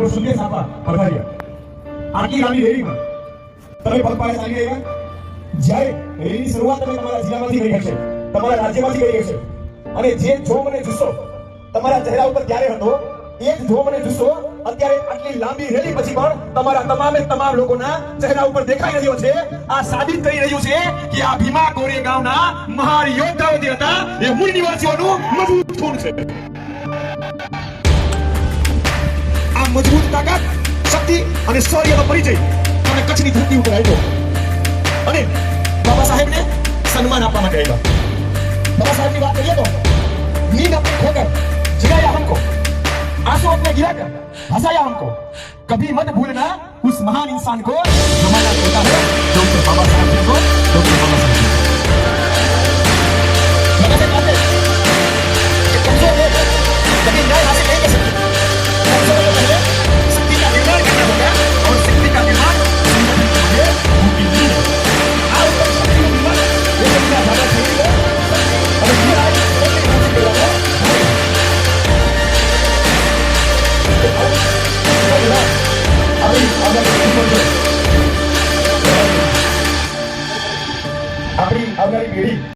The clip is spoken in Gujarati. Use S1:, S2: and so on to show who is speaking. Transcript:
S1: આપણો સંદેશ આપવા પધાર્યા. આટલી લાંબી રેલીમાં તમે પગપાળે ચાલી રહ્યા. જ્યારે રેલીની શરૂઆત તમે તમારા જિલ્લામાંથી કરી હશે, તમારા રાજ્યમાંથી કરી હશે, અને જે જો મને જુસ્સો તમારા ચહેરા ઉપર ત્યારે હતો, એ જ જો મને જુસ્સો અત્યારે આટલી લાંબી રેલી પછી પણ તમારા તમામ લોકોના ચહેરા ઉપર દેખાઈ રહ્યો છે. આ સાબિત કરી રહ્યું છે કે આ ભીમા કોરેગાંવના મહાન યોદ્ધાઓ જે હતા એ મૂળ નિવાસીઓનું મજબૂત ખૂન છે. આ મજબૂત તાકાત, શક્તિ અને શૌર્યનો પરિચય તમને કચ્છની ધરતી ઉપર આવ્યો અને બાબા સાહેબને સન્માન આપવા માટે આવ્યા. बाबा साहब की बात करिए तो नींद अपनी खोकर जिगाया हमको, आंसू अपने गिराकर हंसाया हमको. कभी मत भूलना उस महान इंसान को हमारा होता है डॉक्टर बाबा साहब जी को. डॉक्टर बाबा साहब जी कभी न्याय